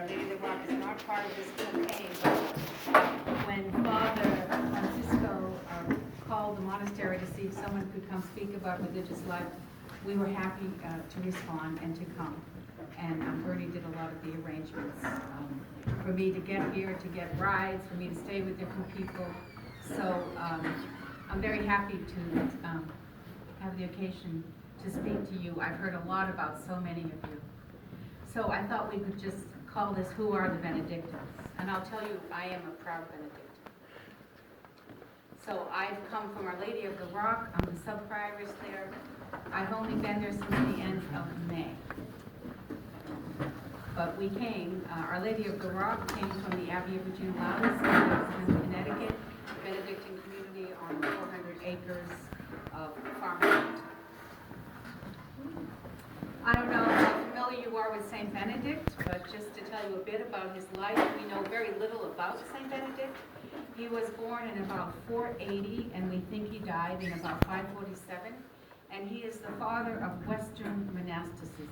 Our Lady of the Rock is not part of this campaign, but when Father Francisco called the monastery to see if someone could come speak about religious life, we were happy to respond and to come. And Bernie did a lot of the arrangements for me to get here, to get rides, for me to stay with different people. So I'm very happy to have the occasion to speak to you. I've heard a lot about so many of you. So I thought we could just call this Who Are the Benedictines? And I'll tell you, I am a proud Benedictine. So I've come from Our Lady of the Rock. I'm the sub-prioress there. I've only been there since the end of May. But we came, Our Lady of the Rock came from the Abbey of Luminous in Connecticut, Benedictine community on 400 acres of farmland. I don't know how familiar you are with St. Benedict, but just to tell you a bit about his life, we know very little about St. Benedict. He was born in about 480, and we think he died in about 547, and he is the father of Western monasticism.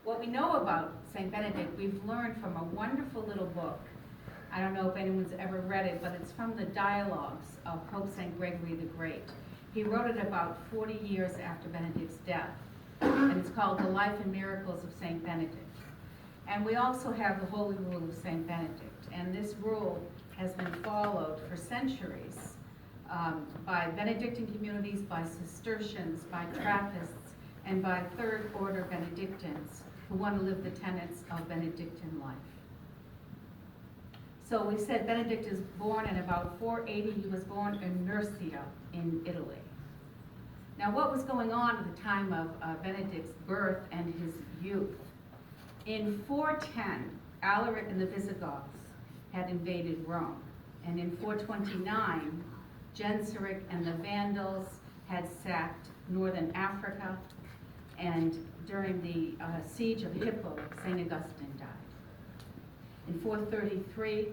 What we know about St. Benedict, we've learned from a wonderful little book. I don't know if anyone's ever read it, but it's from the dialogues of Pope St. Gregory the Great. He wrote it about 40 years after Benedict's death, and it's called The Life and Miracles of St. Benedict. And we also have the Holy Rule of St. Benedict, and this rule has been followed for centuries by Benedictine communities, by Cistercians, by Trappists, and by Third Order Benedictines who want to live the tenets of Benedictine life. So we said Benedict is born in about 480. He was born in Nursia in Italy. Now what was going on at the time of Benedict's birth and his youth? In 410, Alaric and the Visigoths had invaded Rome. And in 429, Genseric and the Vandals had sacked northern Africa. And during the siege of Hippo, St. Augustine died. In 433,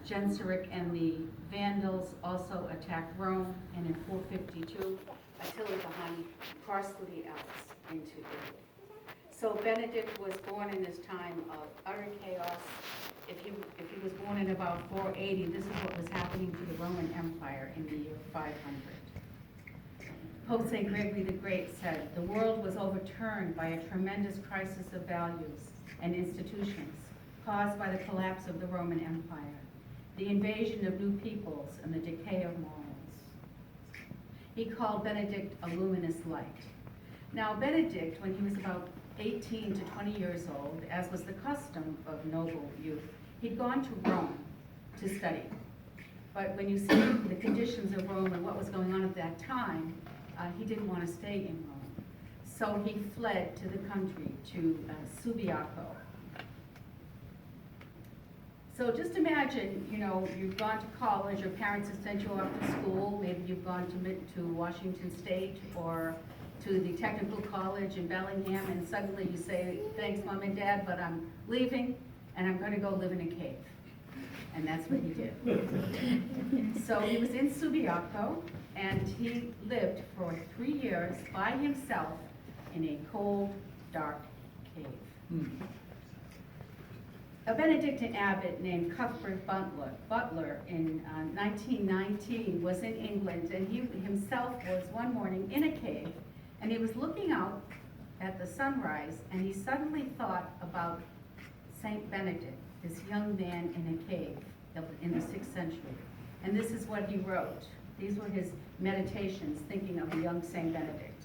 Genseric and the Vandals also attacked Rome, and in 452, Attila the Hun crossed the Alps into Italy. So Benedict was born in this time of utter chaos. If he was born in about 480, this is what was happening to the Roman Empire in the year 500. Pope St. Gregory the Great said, the world was overturned by a tremendous crisis of values and institutions caused by the collapse of the Roman Empire, the invasion of new peoples, and the decay of morals. He called Benedict a luminous light. Now Benedict, when he was about 18 to 20 years old, as was the custom of noble youth, he'd gone to Rome to study. But when you see the conditions of Rome and what was going on at that time, he didn't want to stay in Rome. So he fled to the country, to Subiaco. So just imagine, you've gone to college, your parents have sent you off to school, maybe you've gone to Washington State or to the technical college in Bellingham, and suddenly you say, thanks Mom and Dad, but I'm leaving and I'm going to go live in a cave. And that's what he did. So he was in Subiaco, and he lived for 3 years by himself in a cold, dark cave. A Benedictine abbot named Cuthbert Butler in 1919 was in England, and he himself was one morning in a cave, and he was looking out at the sunrise, and he suddenly thought about Saint Benedict, this young man in a cave in the 6th century. And this is what he wrote. These were his meditations, thinking of the young Saint Benedict.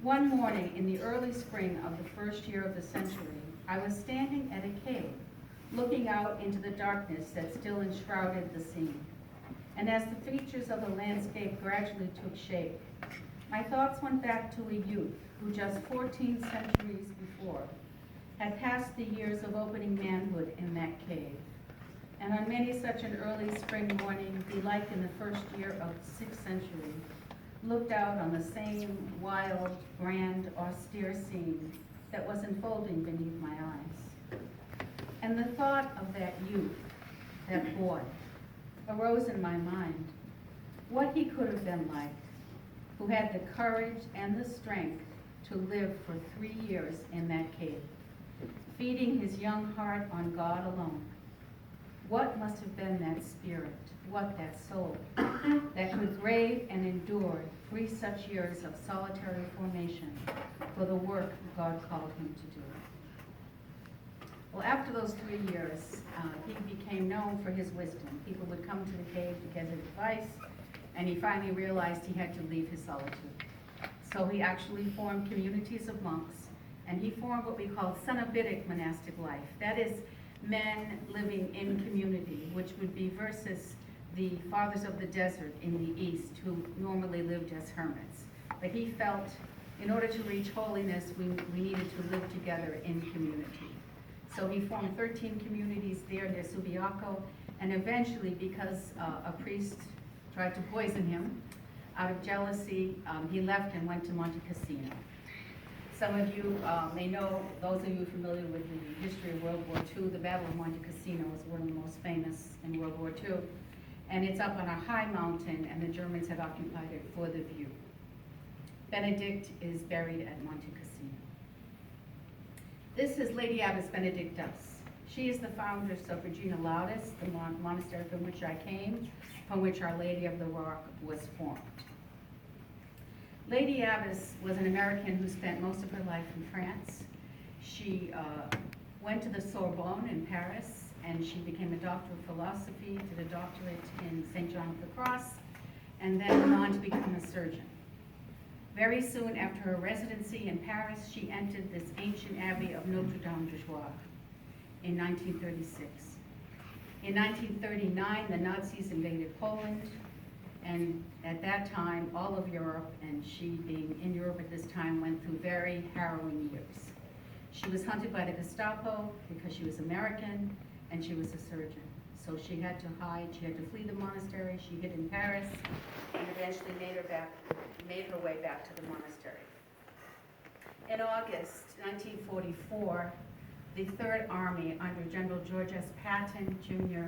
One morning in the early spring of the first year of the century, I was standing at a cave, looking out into the darkness that still enshrouded the scene. And as the features of the landscape gradually took shape, my thoughts went back to a youth who just 14 centuries before had passed the years of opening manhood in that cave. And on many such an early spring morning, he, like in the first year of the 6th century, looked out on the same wild, grand, austere scene that was unfolding beneath my eyes. And the thought of that youth, that boy, arose in my mind, what he could have been like, who had the courage and the strength to live for 3 years in that cave, feeding his young heart on God alone. What must have been that spirit, what that soul, that could brave and endure 3 such years of solitary formation for the work God called him to do? Well, after those 3 years, he became known for his wisdom. People would come to the cave to get his advice, and he finally realized he had to leave his solitude. So he actually formed communities of monks, and he formed what we call Cenobitic monastic life. That is, men living in community, which would be versus the fathers of the desert in the East, who normally lived as hermits. But he felt in order to reach holiness, we needed to live together in community. So he formed 13 communities there near Subiaco, and eventually, because a priest tried to poison him, out of jealousy, he left and went to Monte Cassino. Some of you may know, those of you familiar with the history of World War II, the Battle of Monte Cassino was one of the most famous in World War II. And it's up on a high mountain, and the Germans had occupied it for the view. Benedict is buried at Monte Cassino. This is Lady Abbess Benedictus. She is the foundress of Regina Laudis, the monastery from which I came, from which Our Lady of the Rock was formed. Lady Abbess was an American who spent most of her life in France. She went to the Sorbonne in Paris, and she became a doctor of philosophy, did a doctorate in St. John of the Cross, and then went on to become a surgeon. Very soon after her residency in Paris, she entered this ancient abbey of Notre Dame de Joie in 1936. In 1939, the Nazis invaded Poland, and at that time, all of Europe, and she being in Europe at this time, went through very harrowing years. She was hunted by the Gestapo because she was American, and she was a surgeon. So she had to hide, she had to flee the monastery, she hid in Paris, and eventually made her way back to the monastery. In August 1944, the Third Army under General George S. Patton, Jr.,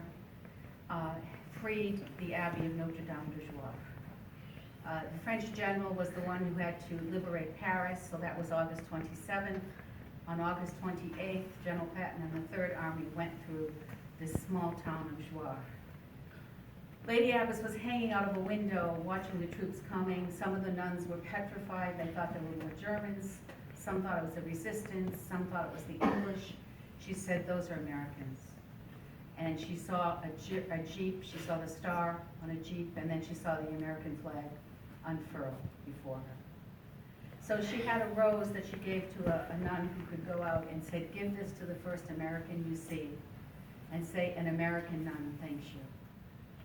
freed the Abbey of Notre Dame de Joie. The French general was the one who had to liberate Paris, so that was August 27th. On August 28th, General Patton and the Third Army went through this small town of Joie. Lady Abbess was hanging out of a window watching the troops coming. Some of the nuns were petrified. They thought they were more Germans. Some thought it was the resistance. Some thought it was the English. She said, "Those are Americans." And she saw a jeep. She saw the star on a jeep, and then she saw the American flag unfurl before her. So she had a rose that she gave to a nun who could go out and say, "Give this to the first American you see, and say, 'An American nun thanks you.'"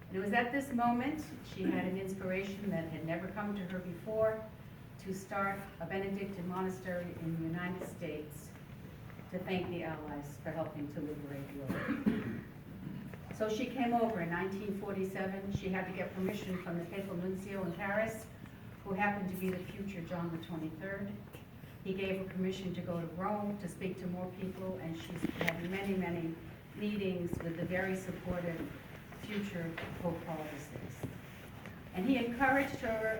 And it was at this moment she had an inspiration that had never come to her before to start a Benedictine monastery in the United States to thank the Allies for helping to liberate Europe. So she came over in 1947. She had to get permission from the papal nuncio in Paris, who happened to be the future John the 23rd. He gave her permission to go to Rome to speak to more people, and she's had many, many meetings with the very supportive future Pope Paul VI. And he encouraged her,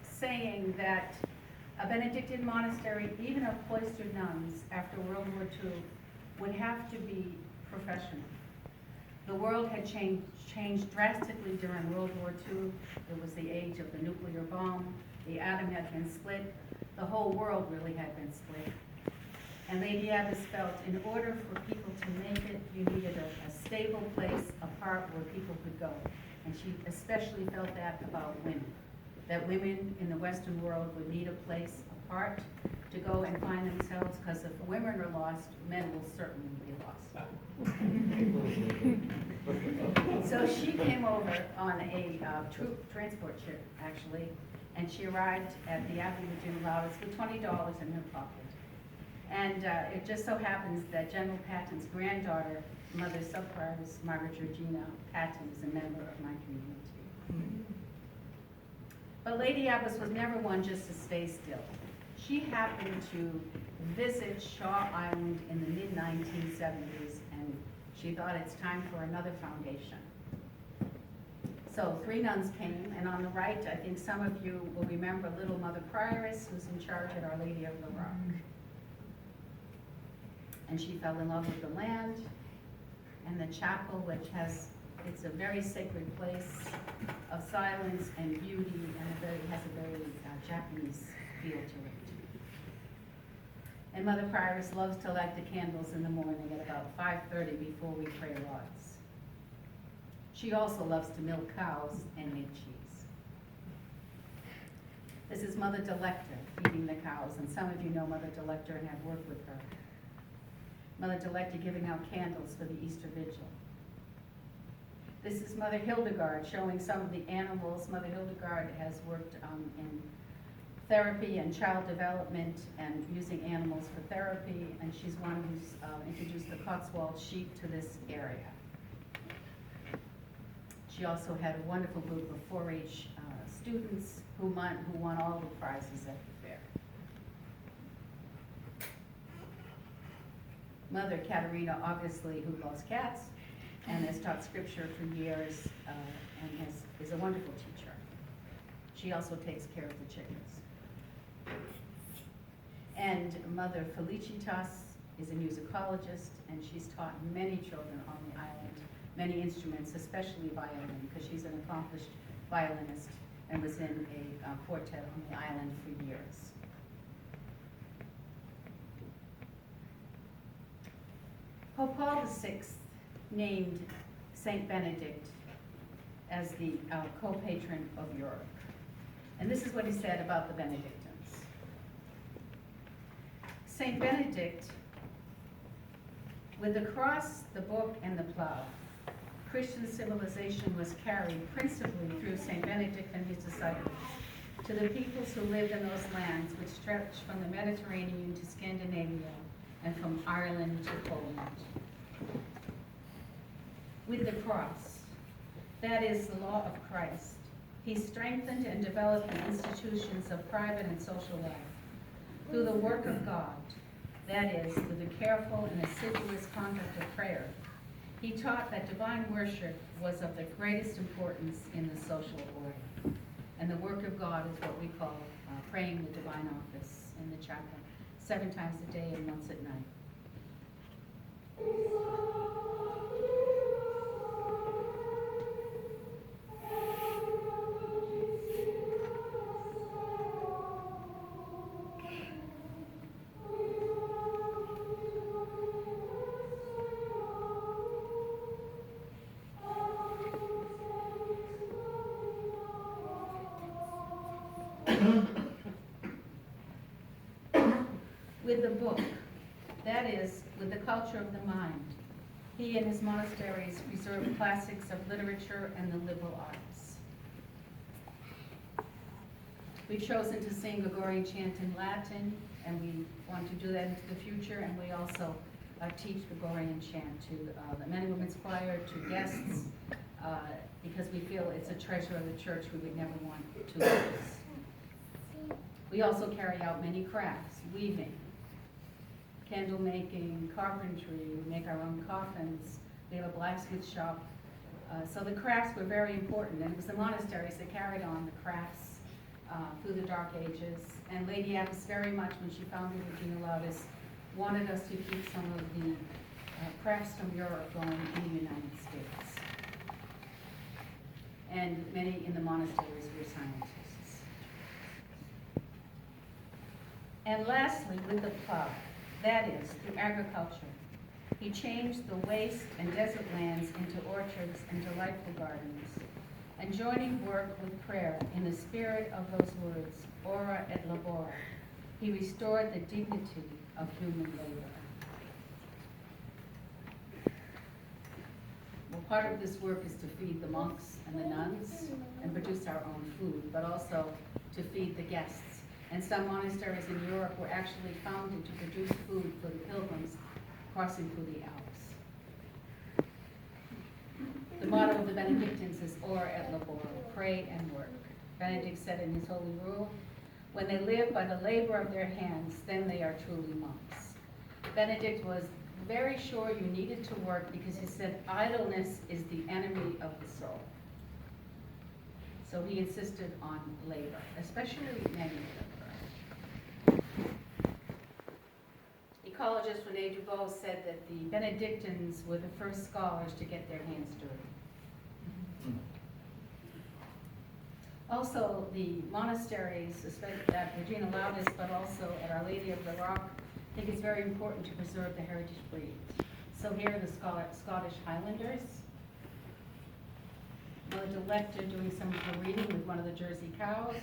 saying that a Benedictine monastery, even of cloistered nuns after World War II, would have to be professional. The world had changed drastically during World War II. It was the age of the nuclear bomb. The atom had been split. The whole world really had been split. And Lady Abbess felt in order for people to make it, you needed a stable place apart where people could go. And she especially felt that about women, that women in the Western world would need a place apart to go and find themselves, because if women are lost, men will certainly be lost. So she came over on a troop transport ship, actually, and she arrived at the Abbey of Regina Laudis with $20 in her pocket. And it just so happens that General Patton's granddaughter, Mother Sub-Prioress Margaret Georgina Patton, is a member of my community. But Lady Abbess was never one just to stay still. She happened to visit Shaw Island in the mid-1970s, and she thought it's time for another foundation. So 3 nuns came, and on the right, I think some of you will remember little Mother Prioress, who's in charge at Our Lady of the Rock. And she fell in love with the land and the chapel, which it's a very sacred place of silence and beauty, and has a very Japanese feel to it. And Mother Prioress loves to light the candles in the morning at about 5:30 before we pray lauds. She also loves to milk cows and make cheese. This is Mother Delector feeding the cows, and some of you know Mother Delector and have worked with her. Mother Delector giving out candles for the Easter Vigil. This is Mother Hildegard showing some of the animals. Mother Hildegard has worked in therapy and child development and using animals for therapy, and she's one who's introduced the Cotswold sheep to this area. She also had a wonderful group of 4-H students who won all the prizes at the fair. Mother Katerina, obviously, who loves cats and has taught scripture for years and is a wonderful teacher. She also takes care of the chickens. And Mother Felicitas is a musicologist, and she's taught many children on the island many instruments, especially violin, because she's an accomplished violinist and was in a quartet on the island for years. Pope Paul VI named Saint Benedict as the co-patron of Europe. And this is what he said about the Benedictines. Saint Benedict, with the cross, the book, and the plow, Christian civilization was carried principally through Saint Benedict and his disciples to the peoples who lived in those lands which stretched from the Mediterranean to Scandinavia and from Ireland to Poland. With the cross, that is the law of Christ, he strengthened and developed the institutions of private and social life. Through the work of God, that is, through the careful and assiduous conduct of prayer, he taught that divine worship was of the greatest importance in the social order. And the work of God is what we call praying the divine office in the chapel, 7 times a day and once at night. With the book, that is, with the culture of the mind, he and his monasteries preserved classics of literature and the liberal arts. We've chosen to sing Gregorian chant in Latin, and we want to do that into the future, and we also teach Gregorian chant to the men and women's choir, to guests, because we feel it's a treasure of the church we would never want to lose. We also carry out many crafts, weaving, candle making, carpentry, we make our own coffins, we have a blacksmith shop. So the crafts were very important, and it was the monasteries that carried on the crafts through the Dark Ages. And Lady Abbess very much, when she founded Regina Laudis, wanted us to keep some of the crafts from Europe going in the United States. And many in the monasteries were scientists. And lastly, with the plow, that is, through agriculture, he changed the waste and desert lands into orchards and delightful gardens, and joining work with prayer in the spirit of those words, ora et labora, he restored the dignity of human labor. Well, part of this work is to feed the monks and the nuns and produce our own food, but also to feed the guests. And some monasteries in Europe were actually founded to produce food for the pilgrims crossing through the Alps. The motto of the Benedictines is ora et labora, pray and work. Benedict said in his holy rule, when they live by the labor of their hands, then they are truly monks. Benedict was very sure you needed to work because he said idleness is the enemy of the soul. So he insisted on labor, especially manual labor. He ecologist Rene Dubois said that the Benedictines were the first scholars to get their hands dirty. Also, the monasteries, especially at Regina Laudis, but also at Our Lady of the Rock, I think it's very important to preserve the heritage breeds. So here are the Scottish Highlanders. Mother Delecta doing some of her reading with one of the Jersey cows.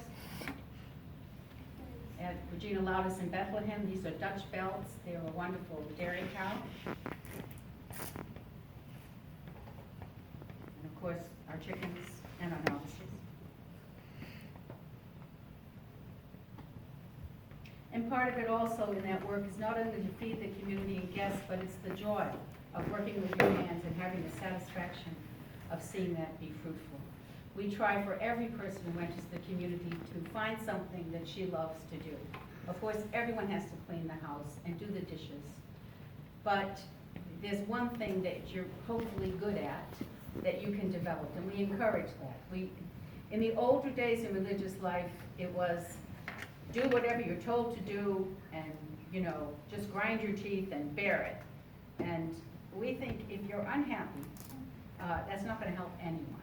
At Regina Laudis in Bethlehem, these are Dutch belts. They're a wonderful dairy cow. And of course, our chickens and our novices. And part of it also in that work is not only to feed the community and guests, but it's the joy of working with your hands and having the satisfaction of seeing that be fruitful. We try for every person who enters the community to find something that she loves to do. Of course, everyone has to clean the house and do the dishes. But there's one thing that you're hopefully good at that you can develop, and we encourage that. In the older days in religious life, it was do whatever you're told to do and, just grind your teeth and bear it. And we think if you're unhappy, that's not going to help anyone.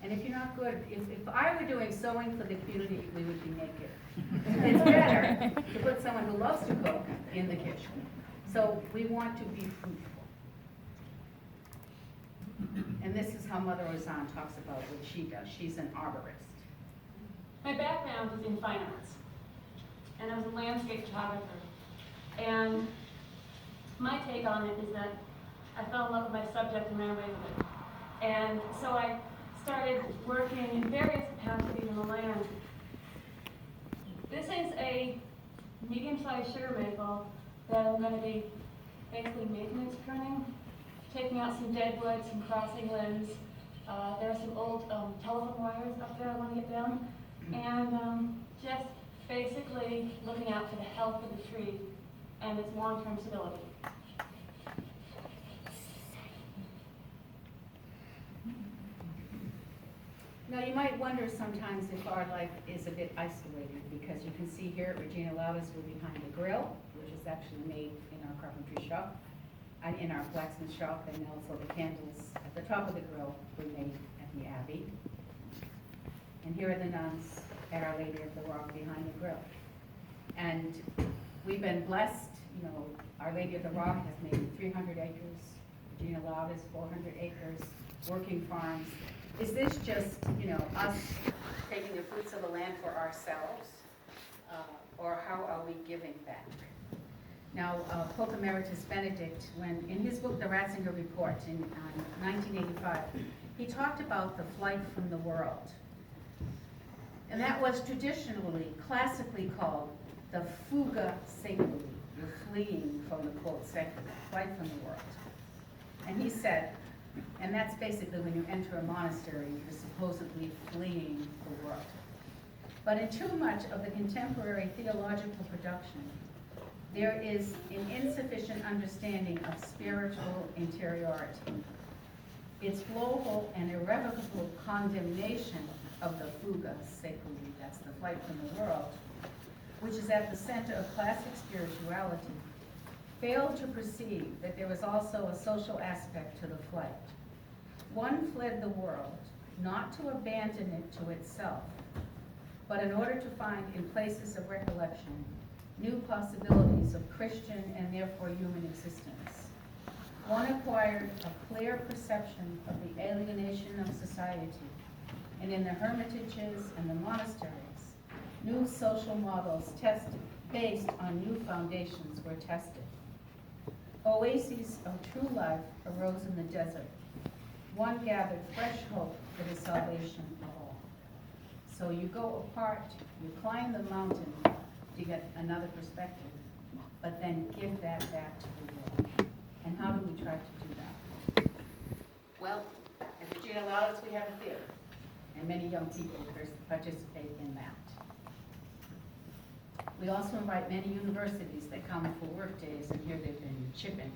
And if you're not good, if I were doing sewing for the community, we would be naked. It's better to put someone who loves to cook in the kitchen. So we want to be fruitful. And this is how Mother Ozan talks about what she does. She's an arborist. My background was in fine arts, and I was a landscape photographer. And my take on it is that I fell in love with my subject and ran away with it. And so I started working in various capacities in the land. This is a medium-sized sugar maple that I'm going to be basically maintenance pruning, taking out some dead wood, some crossing limbs. There are some old telephone wires up there I want to get down. And just basically looking out for the health of the tree and its long-term stability. Now, you might wonder sometimes if our life is a bit isolated, because you can see here at Regina Laudis, we're behind the grill, which is actually made in our carpentry shop, and in our blacksmith shop, and also the candles at the top of the grill were made at the Abbey. And here are the nuns at Our Lady of the Rock behind the grill. And we've been blessed, Our Lady of the Rock has made 300 acres, Regina Laudis 400 acres, working farms. Is this just, us taking the fruits of the land for ourselves, or how are we giving back? Now, Pope Emeritus Benedict, when in his book, The Ratzinger Report, in 1985, he talked about the flight from the world. And that was traditionally, classically called the fuga seculi, the fleeing from the quote secular, flight from the world. And he said, and that's basically when you enter a monastery, you're supposedly fleeing the world. But in too much of the contemporary theological production, there is an insufficient understanding of spiritual interiority. Its global and irrevocable condemnation of the fuga seculi, that's the flight from the world, which is at the center of classic spirituality, failed to perceive that there was also a social aspect to the flight. One fled the world, not to abandon it to itself, but in order to find in places of recollection new possibilities of Christian and therefore human existence. One acquired a clear perception of the alienation of society, and in the hermitages and the monasteries, new social models tested, based on new foundations were tested. Oases of true life arose in the desert. One gathered fresh hope for the salvation of all. So you go apart, you climb the mountain to get another perspective, but then give that back to the world. And how do we try to do that? Well, at Regina Laudis we have a theater, and many young people participate in that. We also invite many universities that come for work days, and here they've been chipping.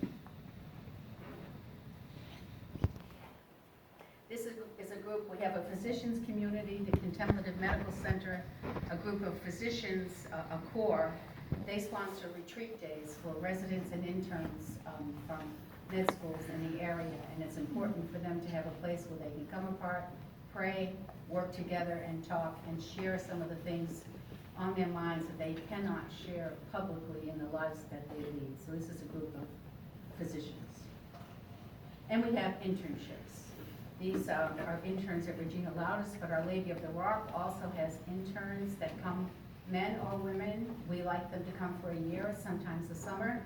This is a group, we have a physicians community, the Contemplative Medical Center, a group of physicians, a core, they sponsor retreat days for residents and interns from med schools in the area, and it's important for them to have a place where they can come apart, pray, work together, and talk, and share some of the things on their minds that they cannot share publicly in the lives that they lead. So this is a group of physicians. And we have internships. These are interns at Regina Laudis, but Our Lady of the Rock also has interns that come, men or women. We like them to come for a year, sometimes a summer,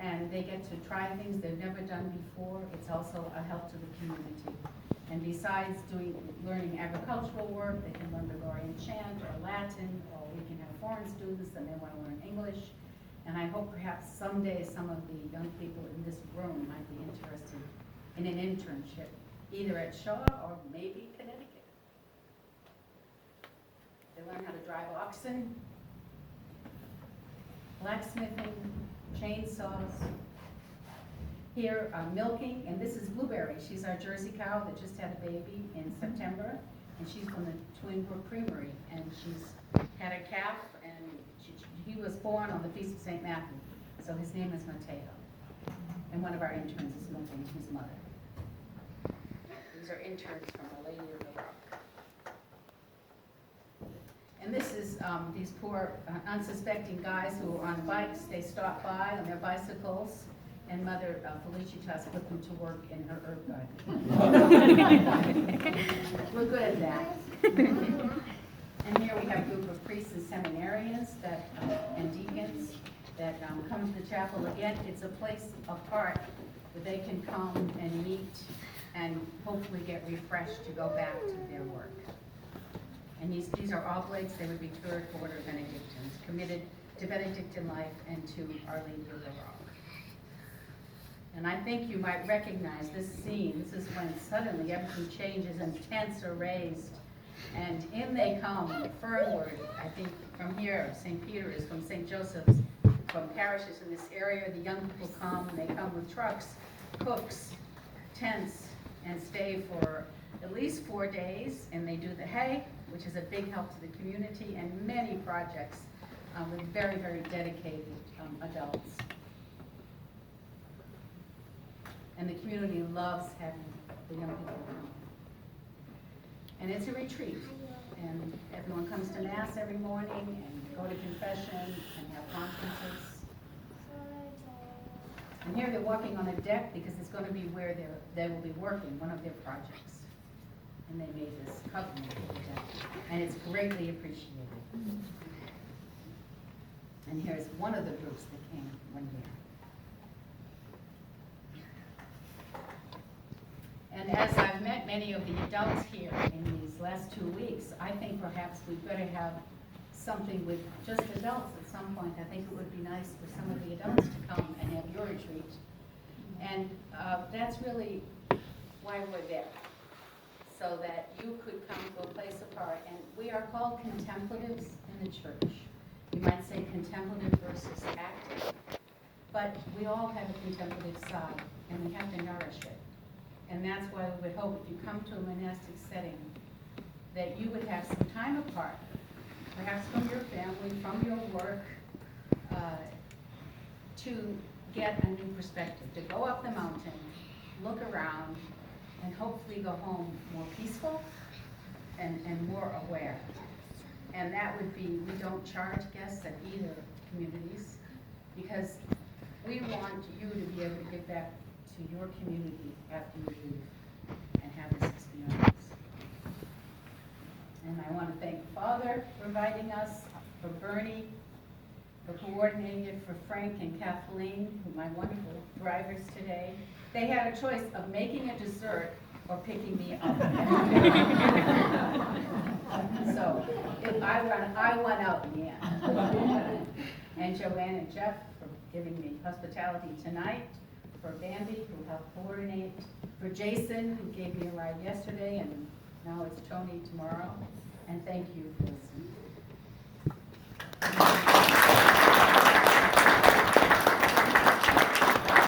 and they get to try things they've never done before. It's also a help to the community. And besides learning agricultural work, they can learn Gregorian chant or Latin, or we can have foreign students and they want to learn English. And I hope perhaps someday some of the young people in this room might be interested in an internship, either at Shaw or maybe Connecticut. They learn how to drive oxen, blacksmithing, chainsaws. Here, milking, and this is Blueberry. She's our Jersey cow that just had a baby in September, and she's from the Twin Brook Creamery, and she's had a calf, and he was born on the Feast of St. Matthew, so his name is Mateo. And one of our interns is milking his mother. These are interns from Our Lady of the Rock. And this is these poor, unsuspecting guys who are on bikes. They stop by on their bicycles, and Mother Felicitas put them to work in her herb garden. We're good at that. And here we have a group of priests and seminarians that, and deacons that come to the chapel. Again, it's a place apart where they can come and meet and hopefully get refreshed to go back to their work. And these are oblates. They would be third order Benedictines, committed to Benedictine life and to Our Lady of the Rock. And I think you might recognize this scene. This is when suddenly everything changes and tents are raised. And in they come, fernward, I think from here, St. Peter's, from St. Joseph's, from parishes in this area. The young people come, and they come with trucks, cooks, tents, and stay for at least 4 days. And they do the hay, which is a big help to the community, and many projects with very, very dedicated adults. And the community loves having the young people come. And it's a retreat, and everyone comes to Mass every morning and go to confession and have conferences. And here they're walking on a deck because it's going to be where they will be working, one of their projects. And they made this covenant with the deck, and it's greatly appreciated. And here's one of the groups that came one year. And as I've met many of the adults here in these last 2 weeks, I think perhaps we'd better have something with just adults at some point. I think it would be nice for some of the adults to come and have your retreat. And that's really why we're there, so that you could come to a place apart. And we are called contemplatives in the church. You might say contemplative versus active, but we all have a contemplative side, and we have to nourish it. And that's why we would hope if you come to a monastic setting that you would have some time apart, perhaps from your family, from your work, to get a new perspective, to go up the mountain, look around, and hopefully go home more peaceful and more aware. And that would be, we don't charge guests at either communities, because we want you to be able to give back to your community after you leave and have this experience. And I want to thank Father for inviting us, for Bernie, for coordinating it, for Frank and Kathleen, who are my wonderful drivers today. They had a choice of making a dessert or picking me up. So I won out in the end. And Joanne and Jeff for giving me hospitality tonight, for Bambi, who helped coordinate, for Jason, who gave me a ride yesterday, and now it's Tony tomorrow. And thank you for listening.